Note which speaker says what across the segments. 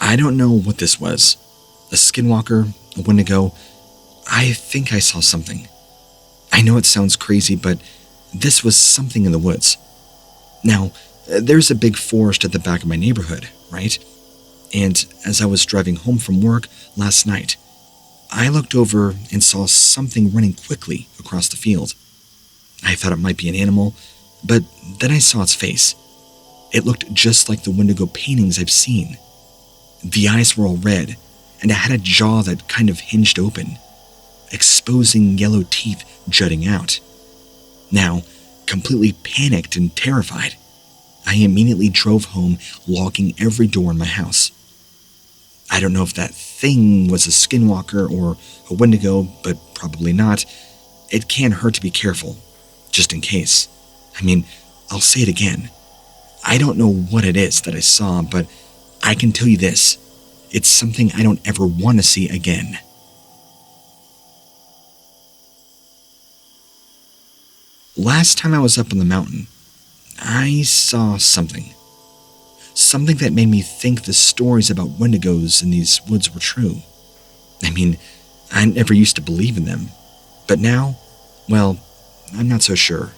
Speaker 1: I don't know what this was. A skinwalker, a Wendigo. I think I saw something. I know it sounds crazy, but this was something in the woods. Now, there's a big forest at the back of my neighborhood, right? And as I was driving home from work last night, I looked over and saw something running quickly across the field. I thought it might be an animal, but then I saw its face. It looked just like the Wendigo paintings I've seen. The eyes were all red, and it had a jaw that kind of hinged open, exposing yellow teeth jutting out. Now, completely panicked and terrified, I immediately drove home, locking every door in my house. I don't know if that thing was a skinwalker or a Wendigo, but probably not. It can't hurt to be careful, just in case. I mean, I'll say it again. I don't know what it is that I saw, but I can tell you this. It's something I don't ever want to see again. Last time I was up on the mountain, I saw something. Something that made me think the stories about Wendigos in these woods were true. I mean, I never used to believe in them, but now, well, I'm not so sure.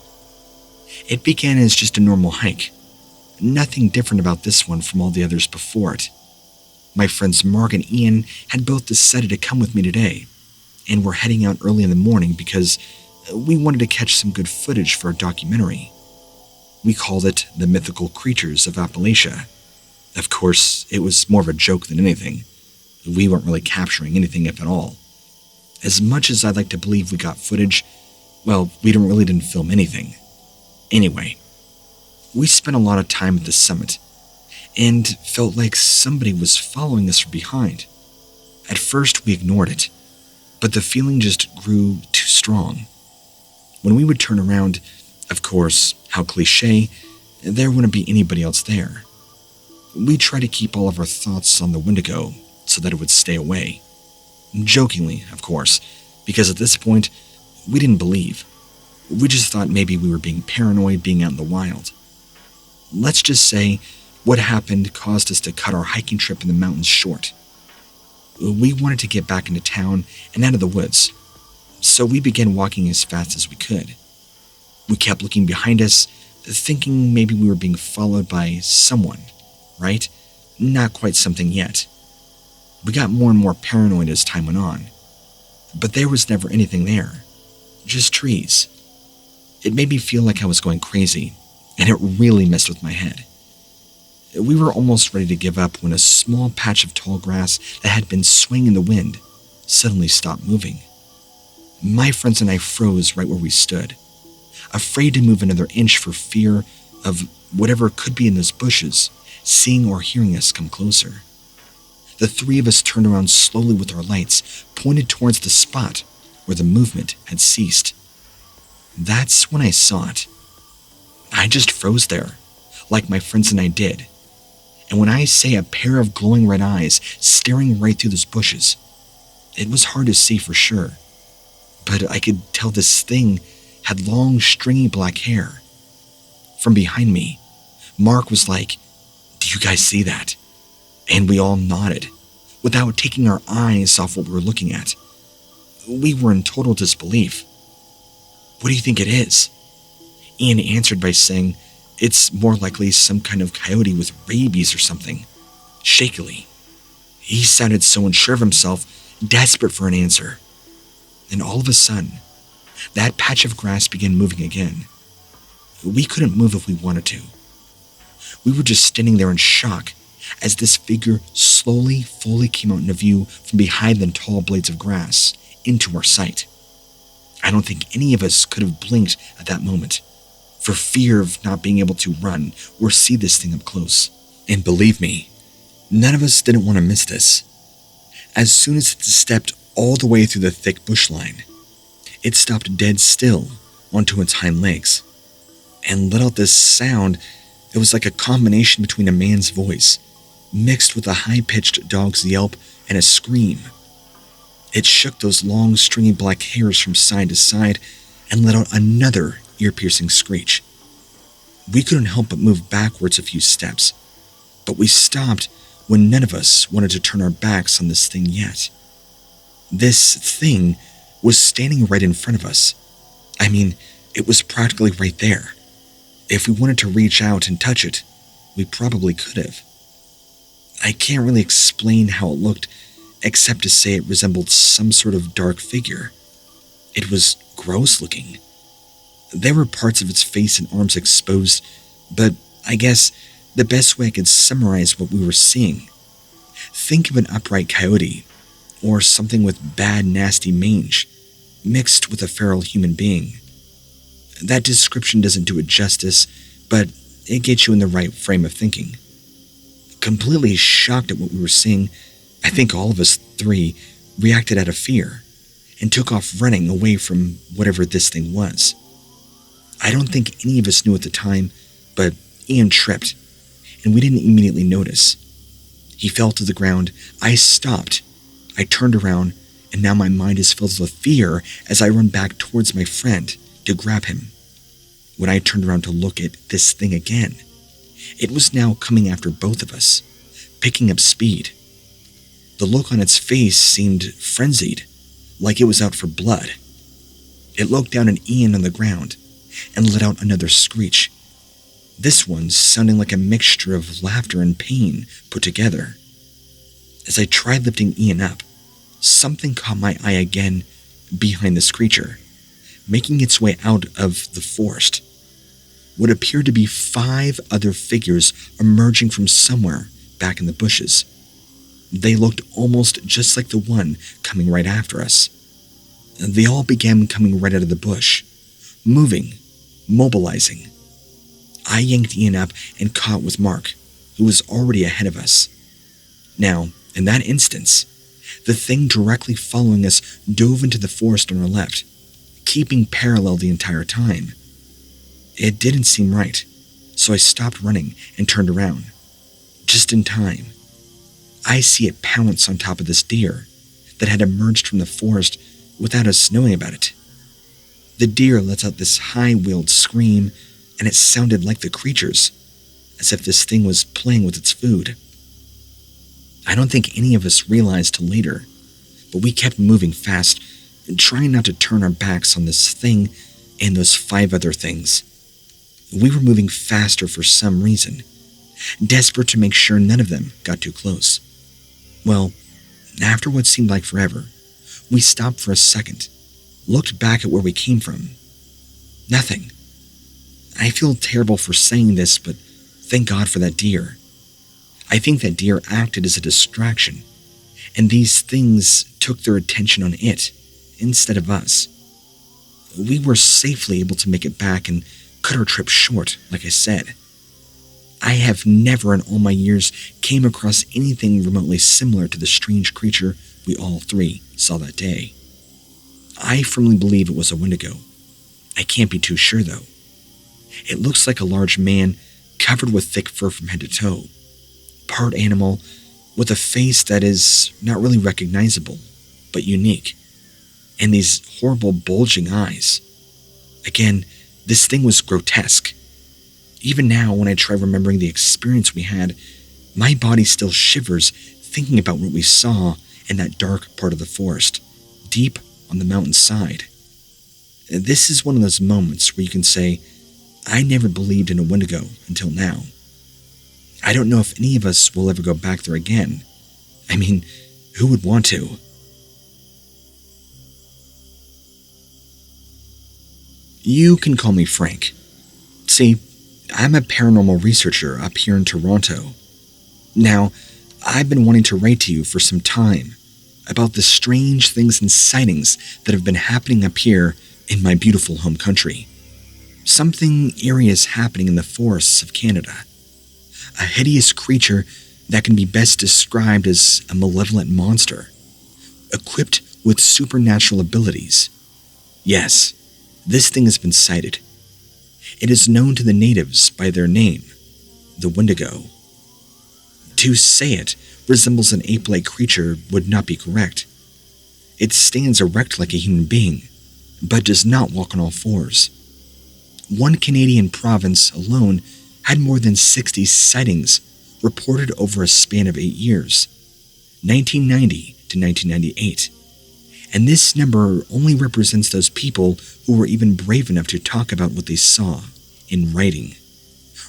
Speaker 1: It began as just a normal hike. Nothing different about this one from all the others before it. My friends Mark and Ian had both decided to come with me today, and were heading out early in the morning because we wanted to catch some good footage for a documentary. We called it The Mythical Creatures of Appalachia. Of course, it was more of a joke than anything. We weren't really capturing anything, if at all. As much as I'd like to believe we got footage, well, we really didn't film anything. Anyway, we spent a lot of time at the summit, and felt like somebody was following us from behind. At first, we ignored it, but the feeling just grew too strong. When we would turn around, of course, how cliche, there wouldn't be anybody else there. We tried to keep all of our thoughts on the Wendigo so that it would stay away. Jokingly, of course, because at this point, we didn't believe. We just thought maybe we were being paranoid being out in the wild. Let's just say what happened caused us to cut our hiking trip in the mountains short. We wanted to get back into town and out of the woods, so we began walking as fast as we could. We kept looking behind us, thinking maybe we were being followed by someone, right? Not quite something yet. We got more and more paranoid as time went on, but there was never anything there, just trees. It made me feel like I was going crazy, and it really messed with my head. We were almost ready to give up when a small patch of tall grass that had been swaying in the wind suddenly stopped moving. My friends and I froze right where we stood, afraid to move another inch for fear of whatever could be in those bushes, seeing or hearing us come closer. The three of us turned around slowly with our lights pointed towards the spot where the movement had ceased. That's when I saw it. I just froze there, like my friends and I did. And when I say a pair of glowing red eyes staring right through those bushes, it was hard to see for sure, but I could tell this thing had long, stringy black hair. From behind me, Mark was like, "Do you guys see that?" And we all nodded, without taking our eyes off what we were looking at. We were in total disbelief. "What do you think it is?" Ian answered by saying, "It's more likely some kind of coyote with rabies or something," shakily. He sounded so unsure of himself, desperate for an answer. And all of a sudden, that patch of grass began moving again. We couldn't move if we wanted to. We were just standing there in shock as this figure slowly, fully came out into view from behind the tall blades of grass into our sight. I don't think any of us could have blinked at that moment, for fear of not being able to run or see this thing up close. And believe me, none of us didn't want to miss this. As soon as it stepped all the way through the thick bush line, it stopped dead still onto its hind legs and let out this sound. It was like a combination between a man's voice mixed with a high-pitched dog's yelp and a scream. It shook those long, stringy black hairs from side to side and let out another ear-piercing screech. We couldn't help but move backwards a few steps, but we stopped when none of us wanted to turn our backs on this thing yet. This thing was standing right in front of us. I mean, it was practically right there. If we wanted to reach out and touch it, we probably could have. I can't really explain how it looked, except to say it resembled some sort of dark figure. It was gross looking. There were parts of its face and arms exposed, but I guess the best way I could summarize what we were seeing. Think of an upright coyote, or something with bad, nasty mange, mixed with a feral human being. That description doesn't do it justice, but it gets you in the right frame of thinking. Completely shocked at what we were seeing, I think all of us three reacted out of fear and took off running away from whatever this thing was. I don't think any of us knew at the time, but Ian tripped, and we didn't immediately notice. He fell to the ground. I stopped. I turned around, and now my mind is filled with fear as I run back towards my friend to grab him. When I turned around to look at this thing again, it was now coming after both of us, picking up speed. The look on its face seemed frenzied, like it was out for blood. It looked down at Ian on the ground and let out another screech, this one sounding like a mixture of laughter and pain put together. As I tried lifting Ian up, something caught my eye again behind this creature, making its way out of the forest. What appeared to be 5 other figures emerging from somewhere back in the bushes. They looked almost just like the one coming right after us. They all began coming right out of the bush, moving, mobilizing. I yanked Ian up and caught with Mark, who was already ahead of us. Now, in that instance, the thing directly following us dove into the forest on our left, keeping parallel the entire time. It didn't seem right, so I stopped running and turned around. Just in time. I see it pounce on top of this deer that had emerged from the forest without us knowing about it. The deer lets out this high-wailed scream, and it sounded like the creature's, as if this thing was playing with its food. I don't think any of us realized till later, but we kept moving fast, trying not to turn our backs on this thing and those 5 other things. We were moving faster for some reason, desperate to make sure none of them got too close. Well, after what seemed like forever, we stopped for a second, looked back at where we came from. Nothing. I feel terrible for saying this, but thank God for that deer. I think that deer acted as a distraction, and these things took their attention on it instead of us. We were safely able to make it back and cut our trip short, like I said. I have never in all my years came across anything remotely similar to the strange creature we all 3 saw that day. I firmly believe it was a Wendigo. I can't be too sure, though. It looks like a large man covered with thick fur from head to toe, part animal, with a face that is not really recognizable, but unique, and these horrible bulging eyes. Again, this thing was grotesque. Even now, when I try remembering the experience we had, my body still shivers thinking about what we saw in that dark part of the forest, deep on the mountainside. This is one of those moments where you can say, I never believed in a Wendigo until now. I don't know if any of us will ever go back there again. I mean, who would want to? You can call me Frank. See, I'm a paranormal researcher up here in Toronto. Now, I've been wanting to write to you for some time about the strange things and sightings that have been happening up here in my beautiful home country. Something eerie is happening in the forests of Canada. A hideous creature that can be best described as a malevolent monster, equipped with supernatural abilities. Yes, this thing has been sighted. It is known to the natives by their name, the Wendigo. To say it resembles an ape-like creature would not be correct. It stands erect like a human being, but does not walk on all fours. One Canadian province alone had more than 60 sightings reported over a span of 8 years, 1990 to 1998. And this number only represents those people who were even brave enough to talk about what they saw in writing,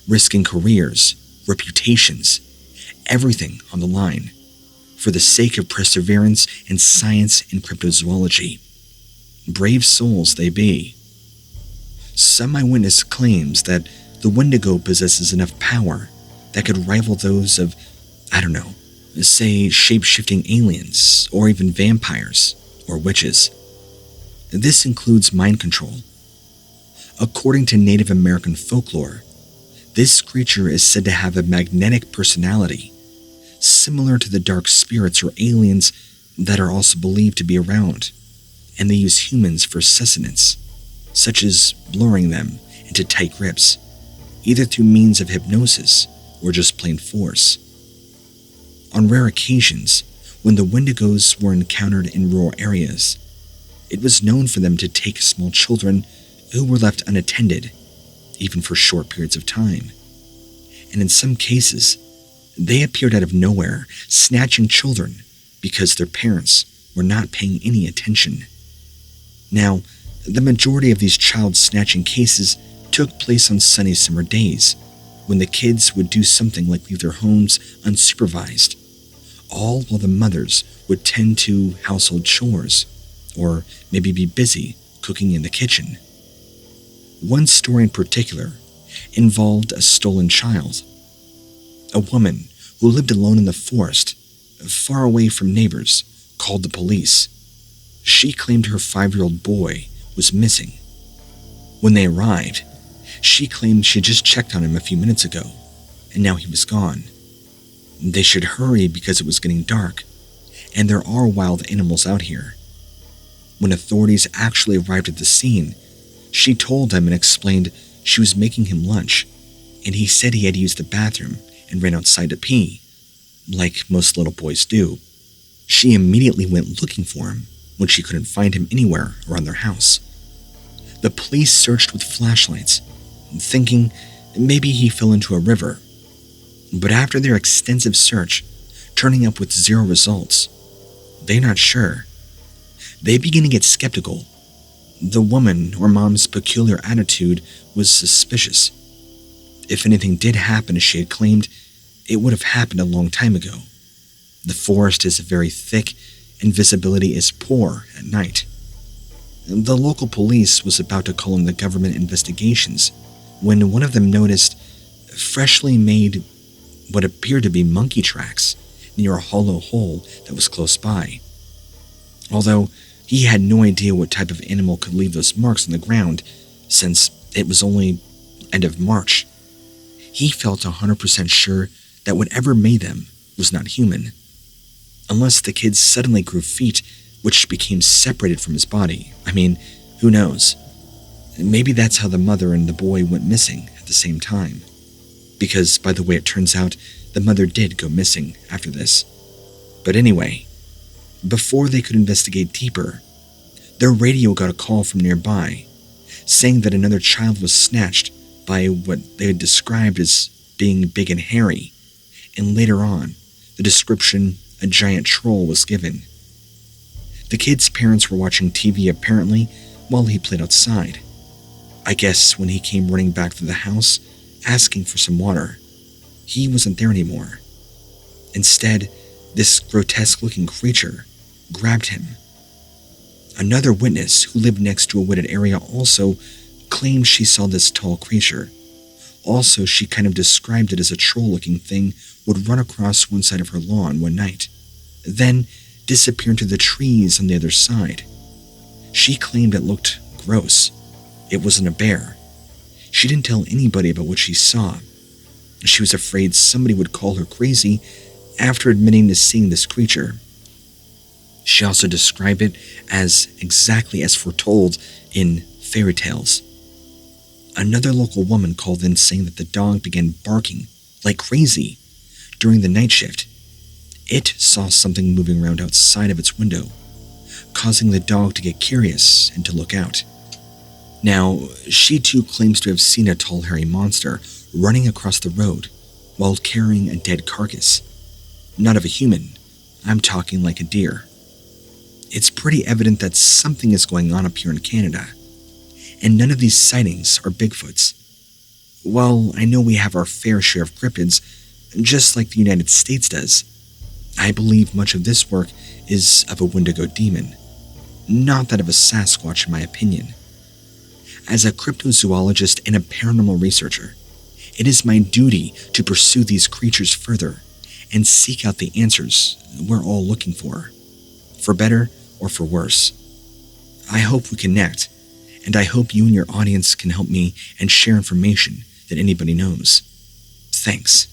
Speaker 1: risking careers, reputations, everything on the line, for the sake of perseverance and science and cryptozoology. Brave souls they be. Some eyewitness claims that the Wendigo possesses enough power that could rival those of, say shape-shifting aliens, or even vampires, or witches. This includes mind control. According to Native American folklore, this creature is said to have a magnetic personality, similar to the dark spirits or aliens that are also believed to be around, and they use humans for sustenance, such as luring them into tight grips, either through means of hypnosis or just plain force. On rare occasions, when the Wendigos were encountered in rural areas, it was known for them to take small children who were left unattended, even for short periods of time. And in some cases, they appeared out of nowhere, snatching children because their parents were not paying any attention. Now, the majority of these child snatching cases took place on sunny summer days, when the kids would do something like leave their homes unsupervised, all while the mothers would tend to household chores, or maybe be busy cooking in the kitchen. One story in particular involved a stolen child. A woman who lived alone in the forest, far away from neighbors, called the police. She claimed her 5-year-old boy was missing. When they arrived, she claimed she just checked on him a few minutes ago, and now he was gone. They should hurry because it was getting dark, and there are wild animals out here. When authorities actually arrived at the scene, she told them and explained she was making him lunch, and he said he had used the bathroom and ran outside to pee, like most little boys do. She immediately went looking for him when she couldn't find him anywhere around their house. The police searched with flashlights, thinking maybe he fell into a river. But after their extensive search, turning up with 0 results, they're not sure. They begin to get skeptical. The woman or mom's peculiar attitude was suspicious. If anything did happen as she had claimed, it would have happened a long time ago. The forest is very thick and visibility is poor at night. The local police was about to call in the government investigations when one of them noticed freshly made what appeared to be monkey tracks near a hollow hole that was close by. Although he had no idea what type of animal could leave those marks on the ground, since it was only end of March. He felt 100% sure that whatever made them was not human, unless the kid suddenly grew feet which became separated from his body. I mean, who knows? Maybe that's how the mother and the boy went missing at the same time. Because, by the way, it turns out the mother did go missing after this. But anyway, before they could investigate deeper, their radio got a call from nearby, saying that another child was snatched by what they had described as being big and hairy, and later on, the description, a giant troll, was given. The kid's parents were watching TV apparently while he played outside. I guess when he came running back to the house, asking for some water, he wasn't there anymore. Instead, this grotesque-looking creature grabbed him. Another witness who lived next to a wooded area also claimed she saw this tall creature. Also, she kind of described it as a troll-looking thing would run across one side of her lawn one night, then disappear into the trees on the other side. She claimed it looked gross. It wasn't a bear. She didn't tell anybody about what she saw. She was afraid somebody would call her crazy after admitting to seeing this creature. She also described it as exactly as foretold in fairy tales. Another local woman called in saying that the dog began barking like crazy during the night shift. It saw something moving around outside of its window, causing the dog to get curious and to look out. Now, she too claims to have seen a tall hairy monster running across the road, while carrying a dead carcass. Not of a human, I'm talking like a deer. It's pretty evident that something is going on up here in Canada, and none of these sightings are Bigfoots. While I know we have our fair share of cryptids, just like the United States does, I believe much of this work is of a Wendigo demon, not that of a Sasquatch in my opinion. As a cryptozoologist and a paranormal researcher, it is my duty to pursue these creatures further and seek out the answers we're all looking for better or for worse. I hope we connect, and I hope you and your audience can help me and share information that anybody knows. Thanks.